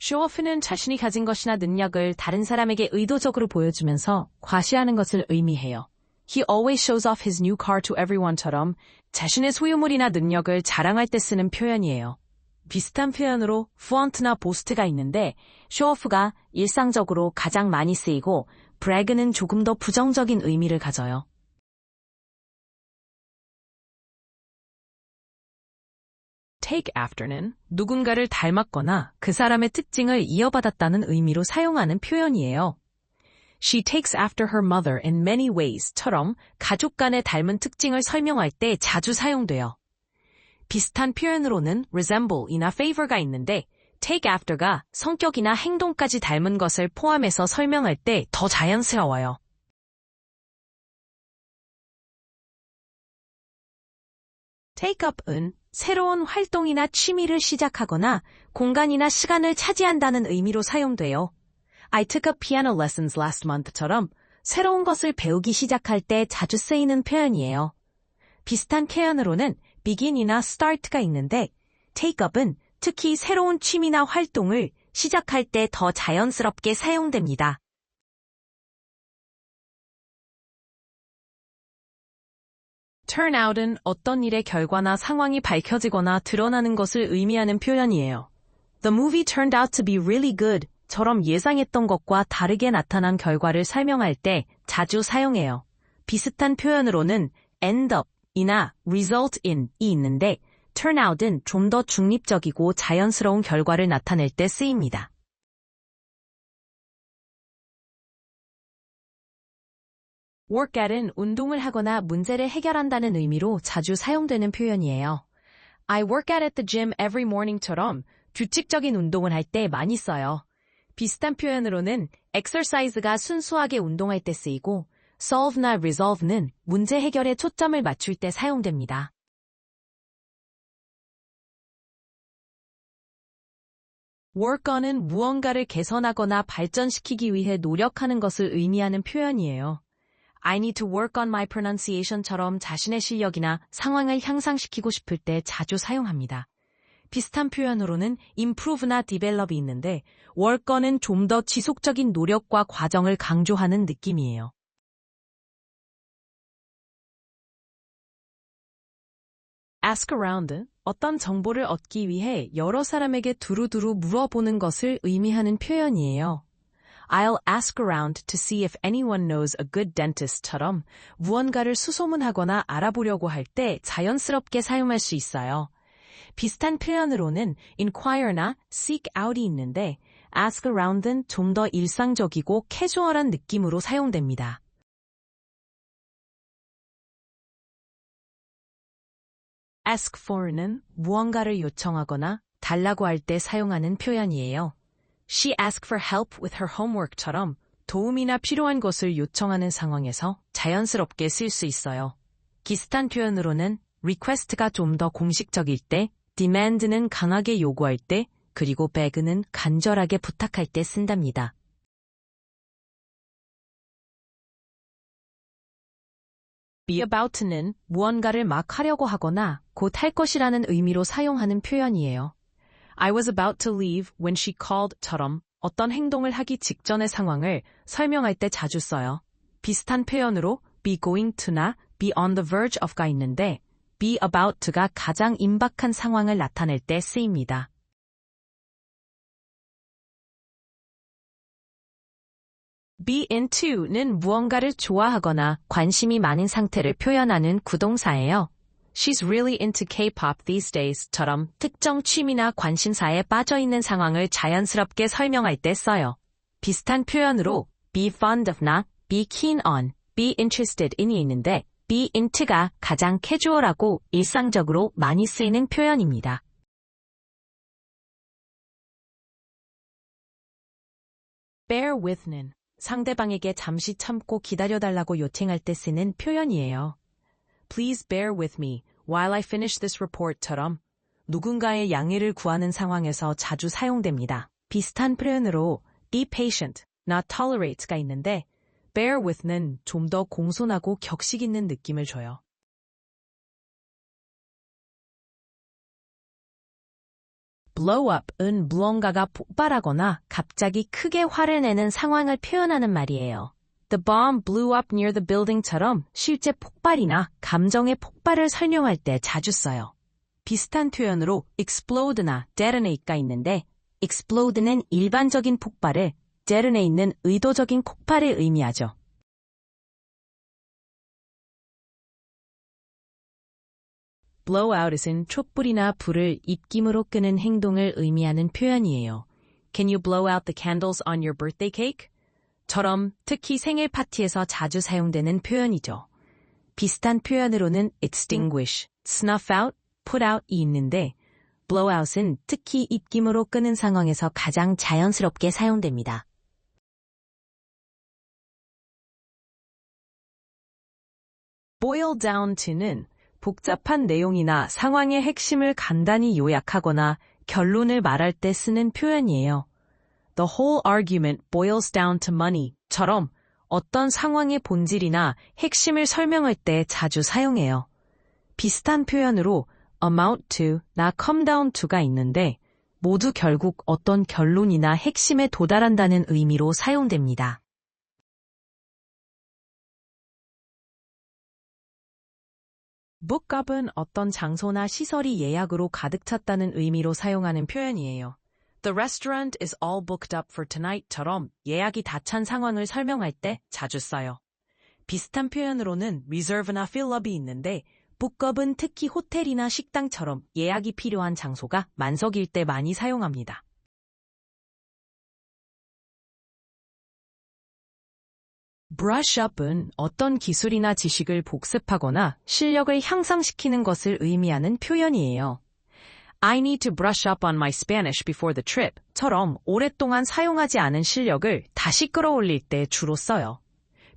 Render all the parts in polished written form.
show-off는 자신이 가진 것이나 능력을 다른 사람에게 의도적으로 보여주면서 과시하는 것을 의미해요. He always shows off his new car to everyone처럼 자신의 소유물이나 능력을 자랑할 때 쓰는 표현이에요. 비슷한 표현으로 flaunt나 boast가 있는데 show-off가 일상적으로 가장 많이 쓰이고 brag는 조금 더 부정적인 의미를 가져요. take after는 누군가를 닮았거나 그 사람의 특징을 이어받았다는 의미로 사용하는 표현이에요. She takes after her mother in many ways처럼 가족 간의 닮은 특징을 설명할 때 자주 사용돼요. 비슷한 표현으로는 resemble이나 favor가 있는데 take after가 성격이나 행동까지 닮은 것을 포함해서 설명할 때 더 자연스러워요. take up은 새로운 활동이나 취미를 시작하거나 공간이나 시간을 차지한다는 의미로 사용돼요. I took up piano lessons last month처럼 새로운 것을 배우기 시작할 때 자주 쓰이는 표현이에요. 비슷한 표현으로는 begin이나 start가 있는데 take up은 특히 새로운 취미나 활동을 시작할 때 더 자연스럽게 사용됩니다. turn out은 어떤 일의 결과나 상황이 밝혀지거나 드러나는 것을 의미하는 표현이에요. The movie turned out to be really good 처럼 예상했던 것과 다르게 나타난 결과를 설명할 때 자주 사용해요. 비슷한 표현으로는 end up이나 result in이 있는데 turn out은 좀 더 중립적이고 자연스러운 결과를 나타낼 때 쓰입니다. work at은 운동을 하거나 문제를 해결한다는 의미로 자주 사용되는 표현이에요. I work out at the gym every morning처럼 규칙적인 운동을 할 때 많이 써요. 비슷한 표현으로는 exercise가 순수하게 운동할 때 쓰이고 solve나 resolve는 문제 해결에 초점을 맞출 때 사용됩니다. work on은 무언가를 개선하거나 발전시키기 위해 노력하는 것을 의미하는 표현이에요. I need to work on my pronunciation처럼 자신의 실력이나 상황을 향상시키고 싶을 때 자주 사용합니다. 비슷한 표현으로는 improve나 develop이 있는데 work on은 좀 더 지속적인 노력과 과정을 강조하는 느낌이에요. ask around, 어떤 정보를 얻기 위해 여러 사람에게 두루두루 물어보는 것을 의미하는 표현이에요. I'll ask around to see if anyone knows a good dentist처럼 무언가를 수소문하거나 알아보려고 할 때 자연스럽게 사용할 수 있어요. 비슷한 표현으로는 inquire나 seek out이 있는데 ask around은 좀 더 일상적이고 캐주얼한 느낌으로 사용됩니다. ask for는 무언가를 요청하거나 달라고 할 때 사용하는 표현이에요. She asked for help with her homework처럼 도움이나 필요한 것을 요청하는 상황에서 자연스럽게 쓸 수 있어요. 비슷한 표현으로는 request가 좀 더 공식적일 때, demand는 강하게 요구할 때, 그리고 beg는 간절하게 부탁할 때 쓴답니다. be about는 무언가를 막 하려고 하거나 곧 할 것이라는 의미로 사용하는 표현이에요. I was about to leave when she called처럼 어떤 행동을 하기 직전의 상황을 설명할 때 자주 써요. 비슷한 표현으로 be going to나 be on the verge of가 있는데 be about to가 가장 임박한 상황을 나타낼 때 쓰입니다. be into는 무언가를 좋아하거나 관심이 많은 상태를 표현하는 구동사예요. She's really into K-pop these days처럼 특정 취미나 관심사에 빠져있는 상황을 자연스럽게 설명할 때 써요. 비슷한 표현으로 be fond of나 be keen on, be interested in이 있는데 be into가 가장 캐주얼하고 일상적으로 많이 쓰이는 표현입니다. bear with는 상대방에게 잠시 참고 기다려달라고 요청할 때 쓰는 표현이에요. Please bear with me while I finish this report처럼 누군가의 양해를 구하는 상황에서 자주 사용됩니다. 비슷한 표현으로 be patient, not tolerate가 있는데 bear with는 좀 더 공손하고 격식 있는 느낌을 줘요. blow up은 무언가가 폭발하거나 갑자기 크게 화를 내는 상황을 표현하는 말이에요. The bomb blew up near the building처럼 실제 폭발이나 감정의 폭발을 설명할 때 자주 써요. 비슷한 표현으로 explode나 detonate가 있는데 explode는 일반적인 폭발을, detonate는 의도적인 폭발을 의미하죠. blowout은 촛불이나 불을 입김으로 끄는 행동을 의미하는 표현이에요. Can you blow out the candles on your birthday cake? 처럼 특히 생일 파티에서 자주 사용되는 표현이죠. 비슷한 표현으로는 extinguish, snuff out, put out이 있는데 blowout은 특히 입김으로 끄는 상황에서 가장 자연스럽게 사용됩니다. boil down to는 복잡한 내용이나 상황의 핵심을 간단히 요약하거나 결론을 말할 때 쓰는 표현이에요. The whole argument boils down to money처럼 어떤 상황의 본질이나 핵심을 설명할 때 자주 사용해요. 비슷한 표현으로 amount to나 come down to가 있는데 모두 결국 어떤 결론이나 핵심에 도달한다는 의미로 사용됩니다. book up은 어떤 장소나 시설이 예약으로 가득 찼다는 의미로 사용하는 표현이에요. The restaurant is all booked up for tonight처럼 예약이 다 찬 상황을 설명할 때 자주 써요. 비슷한 표현으로는 reserve나 fill up이 있는데 book up은 특히 호텔이나 식당처럼 예약이 필요한 장소가 만석일 때 많이 사용합니다. brush up은 어떤 기술이나 지식을 복습하거나 실력을 향상시키는 것을 의미하는 표현이에요. I need to brush up on my Spanish before the trip처럼 오랫동안 사용하지 않은 실력을 다시 끌어올릴 때 주로 써요.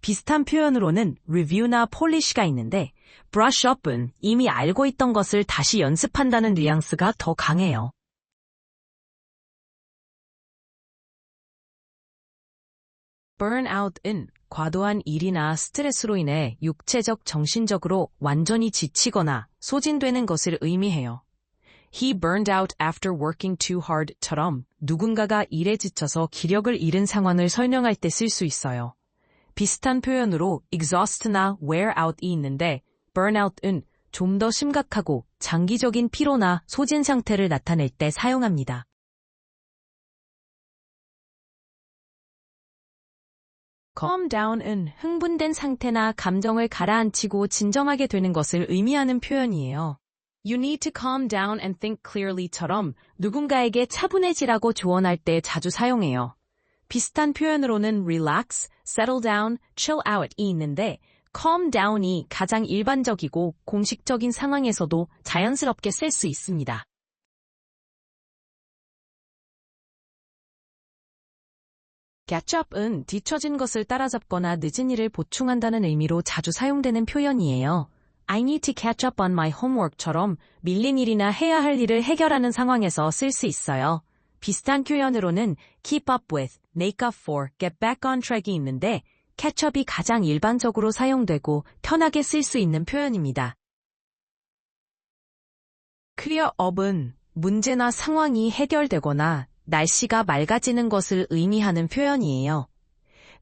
비슷한 표현으로는 review나 polish가 있는데 brush up은 이미 알고 있던 것을 다시 연습한다는 뉘앙스가 더 강해요. burnout은 과도한 일이나 스트레스로 인해 육체적, 정신적으로 완전히 지치거나 소진되는 것을 의미해요. He burned out after working too hard처럼 누군가가 일에 지쳐서 기력을 잃은 상황을 설명할 때 쓸 수 있어요. 비슷한 표현으로 exhaust나 wear out이 있는데 burnout은 좀 더 심각하고 장기적인 피로나 소진 상태를 나타낼 때 사용합니다. calm down은 흥분된 상태나 감정을 가라앉히고 진정하게 되는 것을 의미하는 표현이에요. You need to calm down and think clearly처럼 누군가에게 차분해지라고 조언할 때 자주 사용해요. 비슷한 표현으로는 relax, settle down, chill out이 있는데 calm down이 가장 일반적이고 공식적인 상황에서도 자연스럽게 쓸 수 있습니다. catch up은 뒤처진 것을 따라잡거나 늦은 일을 보충한다는 의미로 자주 사용되는 표현이에요. I need to catch up on my homework처럼 밀린 일이나 해야 할 일을 해결하는 상황에서 쓸 수 있어요. 비슷한 표현으로는 keep up with, make up for, get back on track이 있는데 catch up이 가장 일반적으로 사용되고 편하게 쓸 수 있는 표현입니다. clear up은 문제나 상황이 해결되거나 날씨가 맑아지는 것을 의미하는 표현이에요.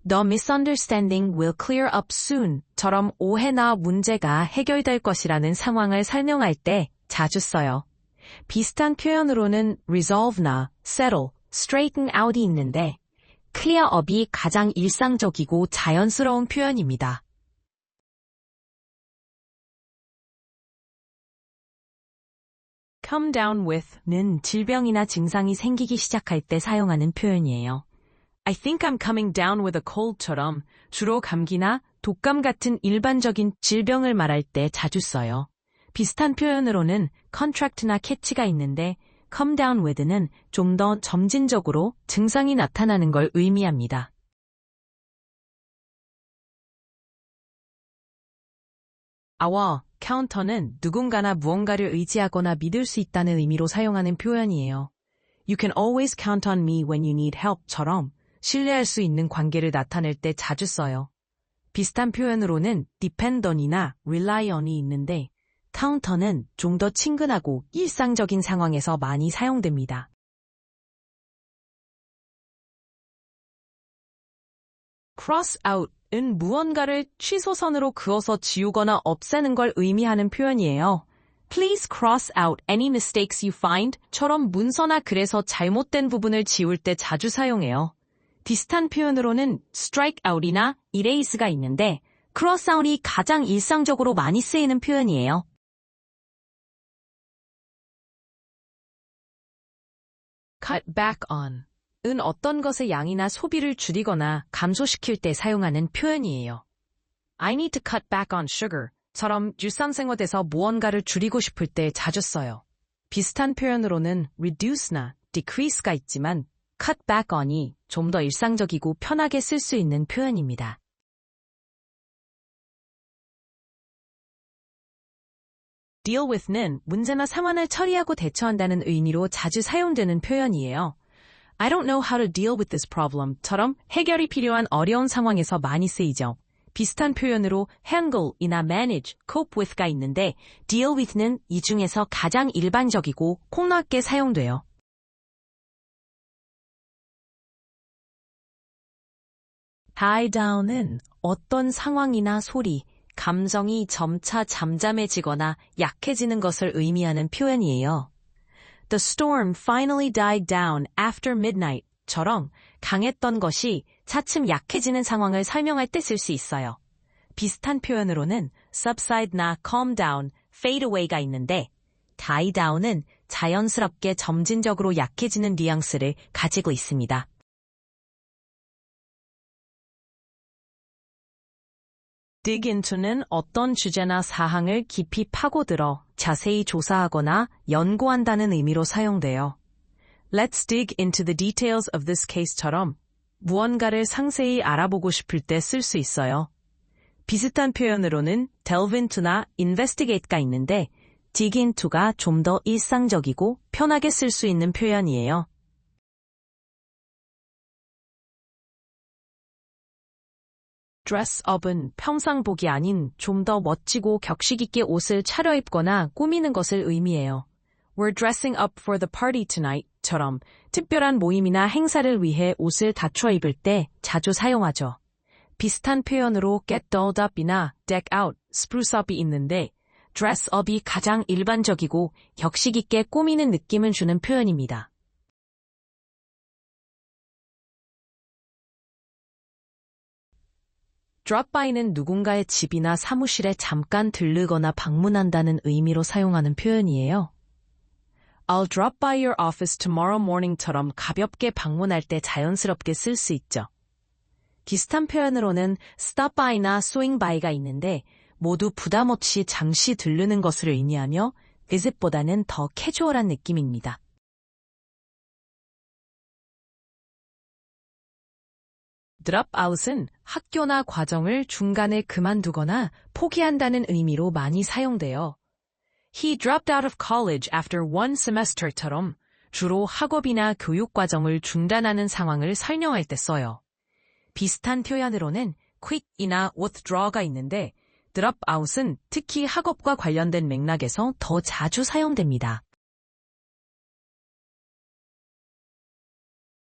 The misunderstanding will clear up soon처럼 오해나 문제가 해결될 것이라는 상황을 설명할 때 자주 써요. 비슷한 표현으로는 resolve나 settle, straighten out이 있는데 clear up이 가장 일상적이고 자연스러운 표현입니다. come down with는 질병이나 증상이 생기기 시작할 때 사용하는 표현이에요. I think I'm coming down with a cold처럼 주로 감기나 독감 같은 일반적인 질병을 말할 때 자주 써요. 비슷한 표현으로는 contract나 catch가 있는데 come down with는 좀 더 점진적으로 증상이 나타나는 걸 의미합니다. our counter는 누군가나 무언가를 의지하거나 믿을 수 있다는 의미로 사용하는 표현이에요. You can always count on me when you need help처럼 신뢰할 수 있는 관계를 나타낼 때 자주 써요. 비슷한 표현으로는 depend on이나 rely on이 있는데 counter는 좀 더 친근하고 일상적인 상황에서 많이 사용됩니다. cross out은 무언가를 취소선으로 그어서 지우거나 없애는 걸 의미하는 표현이에요. Please cross out any mistakes you find 처럼 문서나 글에서 잘못된 부분을 지울 때 자주 사용해요. 비슷한 표현으로는 strike out이나 erase가 있는데 cross out이 가장 일상적으로 많이 쓰이는 표현이에요. cut back on 은 어떤 것의 양이나 소비를 줄이거나 감소시킬 때 사용하는 표현이에요. I need to cut back on sugar처럼 일상생활에서 무언가를 줄이고 싶을 때 자주 써요. 비슷한 표현으로는 reduce나 decrease가 있지만 cut back on이 좀 더 일상적이고 편하게 쓸 수 있는 표현입니다. deal with는 문제나 상황을 처리하고 대처한다는 의미로 자주 사용되는 표현이에요. I don't know how to deal with this problem처럼 해결이 필요한 어려운 상황에서 많이 쓰이죠. 비슷한 표현으로 handle이나 manage, cope with가 있는데 deal with는 이 중에서 가장 일반적이고 폭넓게 사용돼요. die down은 어떤 상황이나 소리, 감정이 점차 잠잠해지거나 약해지는 것을 의미하는 표현이에요. The storm finally died down after midnight처럼 강했던 것이 차츰 약해지는 상황을 설명할 때 쓸 수 있어요. 비슷한 표현으로는 subside나 calm down, fade away가 있는데 die down은 자연스럽게 점진적으로 약해지는 뉘앙스를 가지고 있습니다. dig into는 어떤 주제나 사항을 깊이 파고들어 자세히 조사하거나 연구한다는 의미로 사용돼요. Let's dig into the details of this case처럼 무언가를 상세히 알아보고 싶을 때 쓸 수 있어요. 비슷한 표현으로는 delve into나 investigate가 있는데 dig into가 좀 더 일상적이고 편하게 쓸 수 있는 표현이에요. dress up은 평상복이 아닌 좀 더 멋지고 격식 있게 옷을 차려입거나 꾸미는 것을 의미해요. We're dressing up for the party tonight처럼 특별한 모임이나 행사를 위해 옷을 갖춰 입을 때 자주 사용하죠. 비슷한 표현으로 get dolled up이나 deck out, spruce up이 있는데 dress up이 가장 일반적이고 격식 있게 꾸미는 느낌을 주는 표현입니다. drop by는 누군가의 집이나 사무실에 잠깐 들르거나 방문한다는 의미로 사용하는 표현이에요. I'll drop by your office tomorrow morning처럼 가볍게 방문할 때 자연스럽게 쓸 수 있죠. 비슷한 표현으로는 stop by나 swing by가 있는데 모두 부담 없이 잠시 들르는 것을 의미하며 visit보다는 더 캐주얼한 느낌입니다. drop out은 학교나 과정을 중간에 그만두거나 포기한다는 의미로 많이 사용돼요. He dropped out of college after one semester처럼 주로 학업이나 교육 과정을 중단하는 상황을 설명할 때 써요. 비슷한 표현으로는 quit이나 withdraw가 있는데 drop out은 특히 학업과 관련된 맥락에서 더 자주 사용됩니다.